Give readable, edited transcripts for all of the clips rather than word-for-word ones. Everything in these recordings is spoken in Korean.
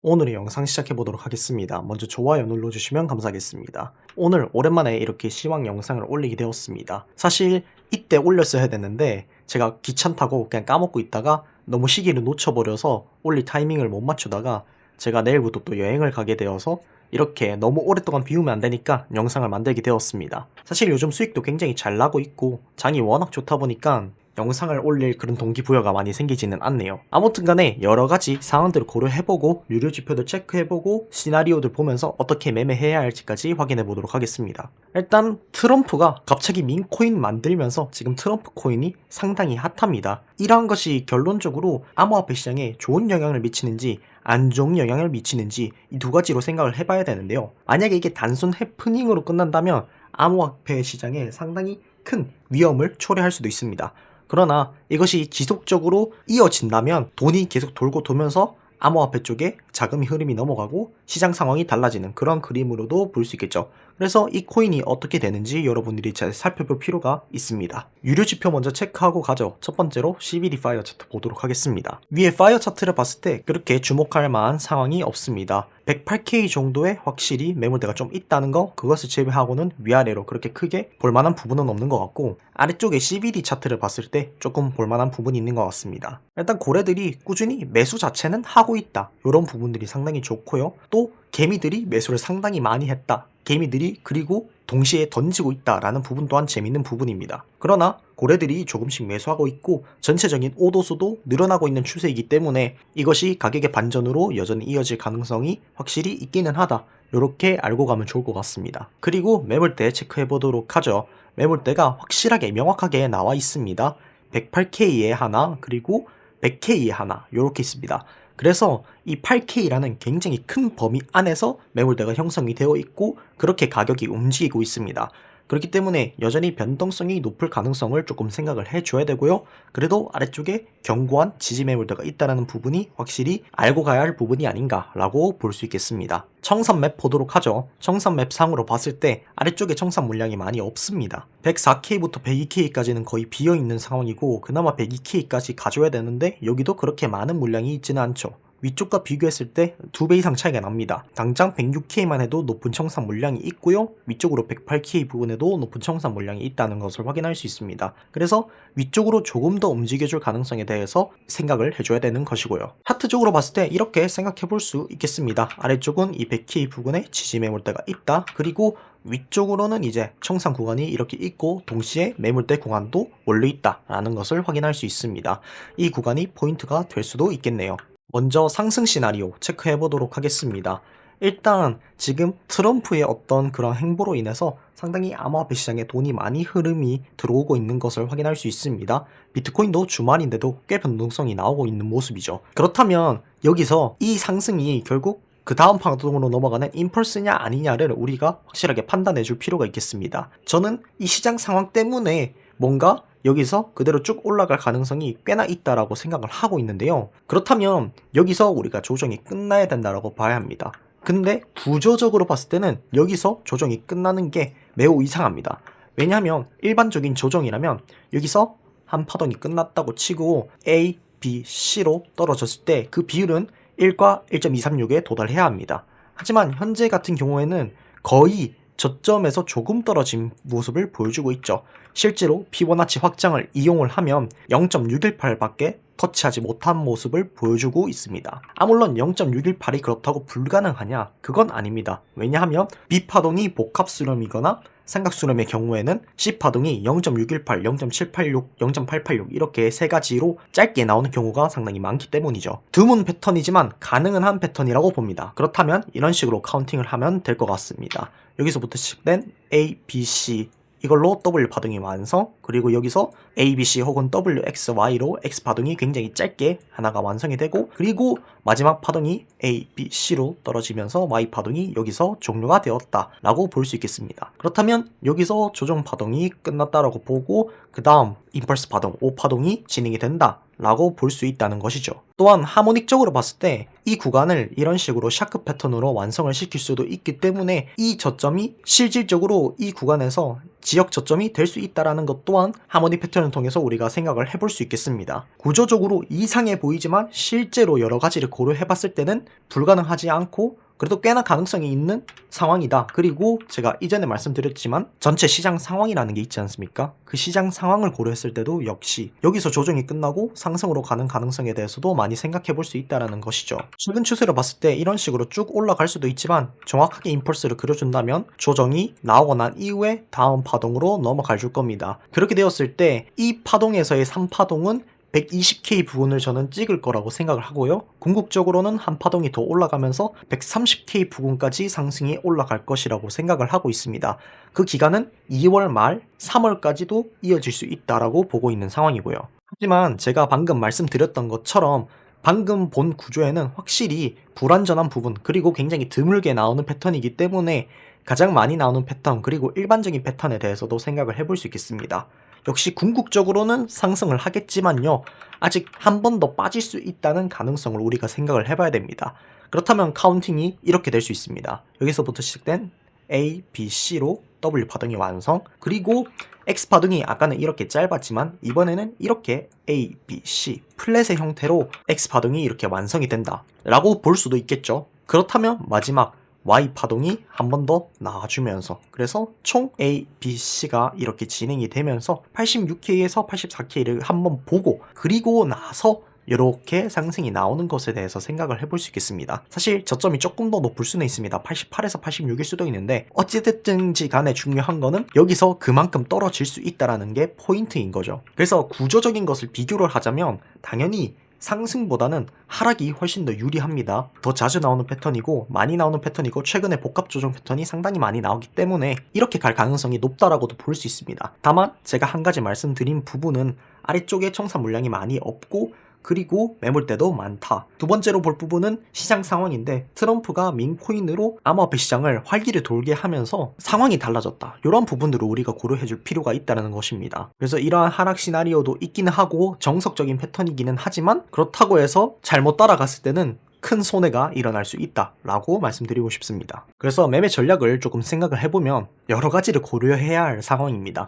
오늘의 영상 시작해 보도록 하겠습니다. 먼저 좋아요 눌러주시면 감사하겠습니다. 오늘 오랜만에 이렇게 시황 영상을 올리게 되었습니다. 사실 이때 올렸어야 됐는데 제가 귀찮다고 그냥 까먹고 있다가 너무 시기를 놓쳐버려서 올릴 타이밍을 못 맞추다가 제가 내일부터 또 여행을 가게 되어서 이렇게 너무 오랫동안 비우면 안 되니까 영상을 만들게 되었습니다. 사실 요즘 수익도 굉장히 잘 나고 있고 장이 워낙 좋다 보니까 영상을 올릴 그런 동기부여가 많이 생기지는 않네요. 아무튼 간에 여러가지 상황들을 고려해보고 유료 지표들 체크해보고 시나리오들 보면서 어떻게 매매해야 할지까지 확인해보도록 하겠습니다. 일단 트럼프가 갑자기 민코인 만들면서 지금 트럼프 코인이 상당히 핫합니다. 이러한 것이 결론적으로 암호화폐 시장에 좋은 영향을 미치는지 안 좋은 영향을 미치는지 이 두 가지로 생각을 해봐야 되는데요. 만약에 이게 단순 해프닝으로 끝난다면 암호화폐 시장에 상당히 큰 위험을 초래할 수도 있습니다. 그러나 이것이 지속적으로 이어진다면 돈이 계속 돌고 돌면서 암호화폐 쪽에 자금이 흐름이 넘어가고 시장 상황이 달라지는 그런 그림으로도 볼 수 있겠죠. 그래서 이 코인이 어떻게 되는지 여러분들이 잘 살펴볼 필요가 있습니다. 유료 지표 먼저 체크하고 가죠. 첫 번째로 CBD 파이어 차트 보도록 하겠습니다. 위에 파이어 차트를 봤을 때 그렇게 주목할 만한 상황이 없습니다. 108K 정도에 확실히 매물대가 좀 있다는 거, 그것을 제외하고는 위아래로 그렇게 크게 볼만한 부분은 없는 것 같고, 아래쪽에 CBD 차트를 봤을 때 조금 볼만한 부분이 있는 것 같습니다. 일단 고래들이 꾸준히 매수 자체는 하고 있다, 이런 부분들이 상당히 좋고요. 또 개미들이 매수를 상당히 많이 했다, 개미들이 그리고 동시에 던지고 있다라는 부분 또한 재밌는 부분입니다. 그러나 고래들이 조금씩 매수하고 있고 전체적인 오도수도 늘어나고 있는 추세이기 때문에 이것이 가격의 반전으로 여전히 이어질 가능성이 확실히 있기는 하다, 이렇게 알고 가면 좋을 것 같습니다. 그리고 매물대 체크해 보도록 하죠. 매물대가 확실하게 명확하게 나와 있습니다. 108K에 하나, 그리고 100K에 하나, 이렇게 있습니다. 그래서 이 8K라는 굉장히 큰 범위 안에서 매물대가 형성이 되어 있고 그렇게 가격이 움직이고 있습니다. 그렇기 때문에 여전히 변동성이 높을 가능성을 조금 생각을 해줘야 되고요. 그래도 아래쪽에 견고한 지지 매물대가 있다는 부분이 확실히 알고 가야 할 부분이 아닌가라고 볼 수 있겠습니다. 청산 맵 보도록 하죠. 청산 맵 상으로 봤을 때 아래쪽에 청산 물량이 많이 없습니다. 104K부터 102K까지는 거의 비어있는 상황이고 그나마 102K까지 가져야 되는데 여기도 그렇게 많은 물량이 있지는 않죠. 위쪽과 비교했을 때 2배 이상 차이가 납니다. 당장 106K만 해도 높은 청산 물량이 있고요. 위쪽으로 108K 부분에도 높은 청산 물량이 있다는 것을 확인할 수 있습니다. 그래서 위쪽으로 조금 더 움직여줄 가능성에 대해서 생각을 해줘야 되는 것이고요. 차트적으로 봤을 때 이렇게 생각해 볼 수 있겠습니다. 아래쪽은 이 100K 부근에 지지 매물대가 있다. 그리고 위쪽으로는 이제 청산 구간이 이렇게 있고 동시에 매물대 구간도 원래 있다라는 것을 확인할 수 있습니다. 이 구간이 포인트가 될 수도 있겠네요. 먼저 상승 시나리오 체크해 보도록 하겠습니다. 일단 지금 트럼프의 어떤 그런 행보로 인해서 상당히 암호화폐 시장에 돈이 많이 흐름이 들어오고 있는 것을 확인할 수 있습니다. 비트코인도 주말인데도 꽤 변동성이 나오고 있는 모습이죠. 그렇다면 여기서 이 상승이 결국 그 다음 파동으로 넘어가는 임펄스냐 아니냐를 우리가 확실하게 판단해 줄 필요가 있겠습니다. 저는 이 시장 상황 때문에 뭔가 여기서 그대로 쭉 올라갈 가능성이 꽤나 있다라고 생각을 하고 있는데요. 그렇다면 여기서 우리가 조정이 끝나야 된다라고 봐야 합니다. 근데 구조적으로 봤을 때는 여기서 조정이 끝나는 게 매우 이상합니다. 왜냐하면 일반적인 조정이라면 여기서 한 파동이 끝났다고 치고 A, B, C로 떨어졌을 때 그 비율은 1과 1.236에 도달해야 합니다. 하지만 현재 같은 경우에는 거의 저점에서 조금 떨어진 모습을 보여주고 있죠. 실제로 피보나치 확장을 이용을 하면 0.618밖에 터치하지 못한 모습을 보여주고 있습니다. 물론 0.618이 그렇다고 불가능하냐? 그건 아닙니다. 왜냐하면 B파동이 복합수렴이거나 삼각수렴의 경우에는 C파동이 0.618, 0.786, 0.886 이렇게 세 가지로 짧게 나오는 경우가 상당히 많기 때문이죠. 드문 패턴이지만 가능은 한 패턴이라고 봅니다. 그렇다면 이런 식으로 카운팅을 하면 될 것 같습니다. 여기서부터 시작된 A, B, C 이걸로 W 파동이 완성, 그리고 여기서 A, B, C 혹은 W, X, Y로 X 파동이 굉장히 짧게 하나가 완성이 되고, 그리고 마지막 파동이 A, B, C로 떨어지면서 Y 파동이 여기서 종료가 되었다 라고 볼 수 있겠습니다. 그렇다면 여기서 조정 파동이 끝났다라고 보고 그 다음 임펄스 파동, O 파동이 진행이 된다 라고 볼 수 있다는 것이죠. 또한 하모닉적으로 봤을 때 이 구간을 이런 식으로 샤크 패턴으로 완성을 시킬 수도 있기 때문에 이 저점이 실질적으로 이 구간에서 지역 저점이 될 수 있다는 것 또한 하모닉 패턴을 통해서 우리가 생각을 해볼 수 있겠습니다. 구조적으로 이상해 보이지만 실제로 여러 가지를 고려해 봤을 때는 불가능하지 않고 그래도 꽤나 가능성이 있는 상황이다. 그리고 제가 이전에 말씀드렸지만 전체 시장 상황이라는 게 있지 않습니까? 그 시장 상황을 고려했을 때도 역시 여기서 조정이 끝나고 상승으로 가는 가능성에 대해서도 많이 생각해 볼 수 있다는 것이죠. 최근 추세를 봤을 때 이런 식으로 쭉 올라갈 수도 있지만 정확하게 임펄스를 그려준다면 조정이 나오고 난 이후에 다음 파동으로 넘어갈 줄 겁니다. 그렇게 되었을 때 이 파동에서의 3파동은 120K 부근을 저는 찍을 거라고 생각을 하고요. 궁극적으로는 한 파동이 더 올라가면서 130K 부근까지 상승이 올라갈 것이라고 생각을 하고 있습니다. 그 기간은 2월 말 3월까지도 이어질 수 있다라고 보고 있는 상황이고요. 하지만 제가 방금 말씀드렸던 것처럼 방금 본 구조에는 확실히 불완전한 부분 그리고 굉장히 드물게 나오는 패턴이기 때문에 가장 많이 나오는 패턴 그리고 일반적인 패턴에 대해서도 생각을 해볼 수 있겠습니다. 역시 궁극적으로는 상승을 하겠지만요. 아직 한 번 더 빠질 수 있다는 가능성을 우리가 생각을 해봐야 됩니다. 그렇다면 카운팅이 이렇게 될 수 있습니다. 여기서부터 시작된 A, B, C로 W 파동이 완성 그리고 X 파동이 아까는 이렇게 짧았지만 이번에는 이렇게 A, B, C 플랫의 형태로 X 파동이 이렇게 완성이 된다 라고 볼 수도 있겠죠. 그렇다면 마지막 Y 파동이 한 번 더 나와주면서 그래서 총 A, B, C가 이렇게 진행이 되면서 86K에서 84K를 한번 보고 그리고 나서 이렇게 상승이 나오는 것에 대해서 생각을 해볼 수 있겠습니다. 사실 저점이 조금 더 높을 수는 있습니다. 88에서 86일 수도 있는데 어찌됐든지 간에 중요한 거는 여기서 그만큼 떨어질 수 있다는 게 포인트인 거죠. 그래서 구조적인 것을 비교를 하자면 당연히 상승보다는 하락이 훨씬 더 유리합니다. 더 자주 나오는 패턴이고 많이 나오는 패턴이고 최근에 복합 조정 패턴이 상당히 많이 나오기 때문에 이렇게 갈 가능성이 높다라고도 볼 수 있습니다. 다만 제가 한 가지 말씀드린 부분은 아래쪽에 청산 물량이 많이 없고 그리고 매물대도 많다. 두 번째로 볼 부분은 시장 상황인데 트럼프가 민코인으로 암호화폐 시장을 활기를 돌게 하면서 상황이 달라졌다. 이런 부분들을 우리가 고려해줄 필요가 있다는 것입니다. 그래서 이러한 하락 시나리오도 있기는 하고 정석적인 패턴이기는 하지만 그렇다고 해서 잘못 따라갔을 때는 큰 손해가 일어날 수 있다라고 말씀드리고 싶습니다. 그래서 매매 전략을 조금 생각을 해보면 여러 가지를 고려해야 할 상황입니다.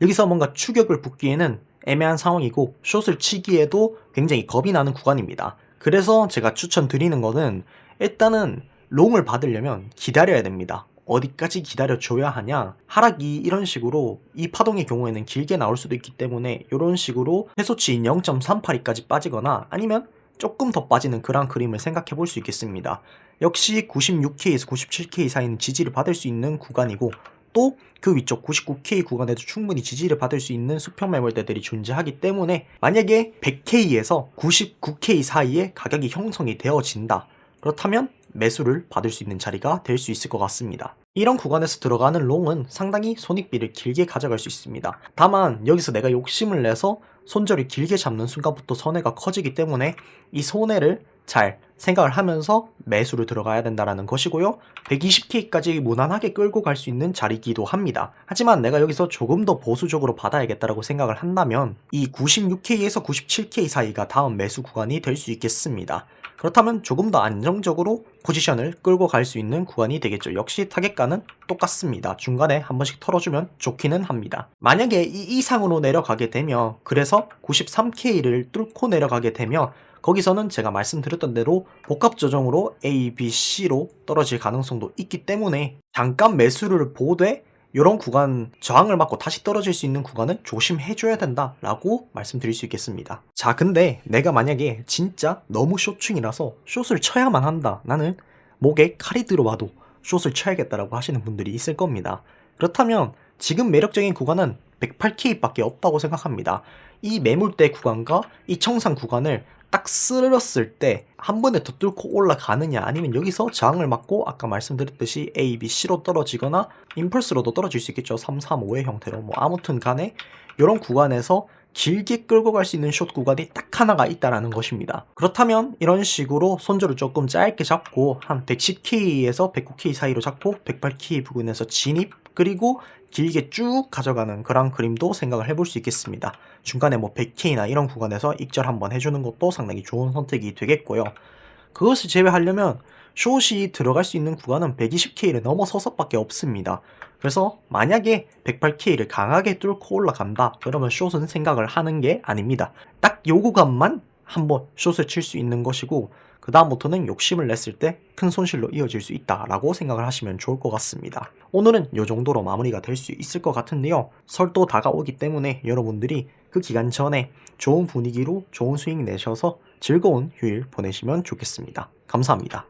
여기서 뭔가 추격을 붙기에는 애매한 상황이고 숏을 치기에도 굉장히 겁이 나는 구간입니다. 그래서 제가 추천드리는 거는 일단은 롱을 받으려면 기다려야 됩니다. 어디까지 기다려줘야 하냐? 하락이 이런 식으로 이 파동의 경우에는 길게 나올 수도 있기 때문에 이런 식으로 해소치인 0.382까지 빠지거나 아니면 조금 더 빠지는 그런 그림을 생각해 볼 수 있겠습니다. 역시 96K에서 97K 사이는 지지를 받을 수 있는 구간이고 또 그 위쪽 99K 구간에도 충분히 지지를 받을 수 있는 수평 매물대들이 존재하기 때문에 만약에 100K에서 99K 사이에 가격이 형성이 되어진다. 그렇다면 매수를 받을 수 있는 자리가 될 수 있을 것 같습니다. 이런 구간에서 들어가는 롱은 상당히 손익비를 길게 가져갈 수 있습니다. 다만 여기서 내가 욕심을 내서 손절을 길게 잡는 순간부터 손해가 커지기 때문에 이 손해를 잘 생각을 하면서 매수를 들어가야 된다는 것이고요. 120K까지 무난하게 끌고 갈 수 있는 자리이기도 합니다. 하지만 내가 여기서 조금 더 보수적으로 받아야겠다라고 생각을 한다면 이 96K에서 97K 사이가 다음 매수 구간이 될 수 있겠습니다. 그렇다면 조금 더 안정적으로 포지션을 끌고 갈 수 있는 구간이 되겠죠. 역시 타겟가는 똑같습니다. 중간에 한 번씩 털어주면 좋기는 합니다. 만약에 이 이상으로 내려가게 되면 그래서 93K를 뚫고 내려가게 되면 거기서는 제가 말씀드렸던 대로 복합 조정으로 A, B, C로 떨어질 가능성도 있기 때문에 잠깐 매수를 보되 이런 구간 저항을 맞고 다시 떨어질 수 있는 구간은 조심해줘야 된다라고 말씀드릴 수 있겠습니다. 자, 근데 내가 만약에 진짜 너무 숏충이라서 숏을 쳐야만 한다. 나는 목에 칼이 들어와도 숏을 쳐야겠다라고 하시는 분들이 있을 겁니다. 그렇다면 지금 매력적인 구간은 108K밖에 없다고 생각합니다. 이 매물대 구간과 이 청산 구간을 딱 쓸었을 때 한 번에 더 뚫고 올라가느냐 아니면 여기서 저항을 맞고 아까 말씀드렸듯이 A, B, C로 떨어지거나 임펄스로도 떨어질 수 있겠죠. 3, 3, 5의 형태로 뭐 아무튼 간에 이런 구간에서 길게 끌고 갈 수 있는 숏 구간이 딱 하나가 있다라는 것입니다. 그렇다면 이런 식으로 손절을 조금 짧게 잡고 한 110K에서 109K 사이로 잡고 108K 부근에서 진입 그리고 길게 쭉 가져가는 그런 그림도 생각을 해볼 수 있겠습니다. 중간에 뭐 100K나 이런 구간에서 익절 한번 해주는 것도 상당히 좋은 선택이 되겠고요. 그것을 제외하려면 숏이 들어갈 수 있는 구간은 120K를 넘어서서밖에 없습니다. 그래서 만약에 108K를 강하게 뚫고 올라간다 그러면 숏은 생각을 하는 게 아닙니다. 딱 요 구간만 한번 숏을 칠 수 있는 것이고 그 다음부터는 욕심을 냈을 때 큰 손실로 이어질 수 있다라고 생각을 하시면 좋을 것 같습니다. 오늘은 이 정도로 마무리가 될 수 있을 것 같은데요. 설도 다가오기 때문에 여러분들이 그 기간 전에 좋은 분위기로 좋은 스윙 내셔서 즐거운 휴일 보내시면 좋겠습니다. 감사합니다.